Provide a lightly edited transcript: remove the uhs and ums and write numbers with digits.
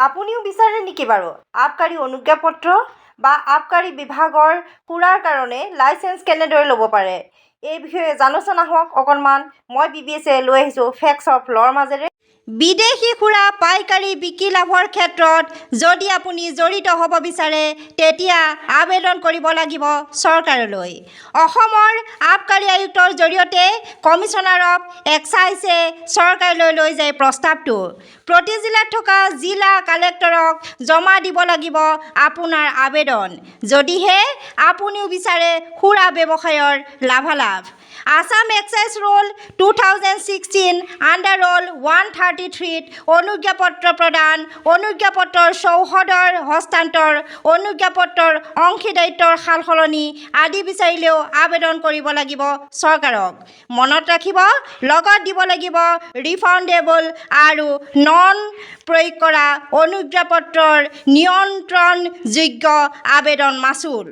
আপুনিও বিচাৰে নেকি বাৰু আবকাৰী অনুজ্ঞাপত্ৰ বা আবকাৰী বিভাগৰ সুৰাৰ কাৰণে লাইচেঞ্চ কেনেদৰে ল'ব পাৰে? এই বিষয়ে জানোচোন আহক অকণমান। মই BBSয়ে লৈ আহিছোঁ ফেক্টছ অফ ল'ৰ মাজেৰে। বিদেশী সুৰা পাইকাৰী বিক্ৰী লাভৰ ক্ষেত্ৰত যদি আপুনি জড়িত হ'ব বিচাৰে তেতিয়া আবেদন কৰিব লাগিব চৰকাৰলৈ। অসমৰ আবকাৰী আয়ুক্তৰ জৰিয়তে কমিছনাৰ অফ এক্সাইজে চৰকাৰলৈ লৈ যায় প্ৰস্তাৱটো। প্ৰতি জিলাত থকা জিলা কালেক্টৰক জমা দিব লাগিব আপোনাৰ আবেদন, যদিহে আপুনিও বিচাৰে সুৰা ব্যৱসায়ৰ লাভালাভ। Assam excise rule 2016 under rule 133ত অনুজ্ঞাপত্ৰ প্ৰদান, অনুজ্ঞাপত্ৰৰ চৌহদৰ হস্তান্তৰ, অনুজ্ঞাপত্ৰৰ অংশীদাৰিত্বৰ সালসলনি আদি বিচাৰিলেও আবেদন কৰিব লাগিব চৰকাৰক। মনত ৰাখিব, লগত দিব লাগিব ৰিফাণ্ডেবল আৰু নন প্ৰয়োগ কৰা অনুজ্ঞাপত্ৰৰ নিয়ন্ত্ৰণযোগ্য আবেদন মাচুল।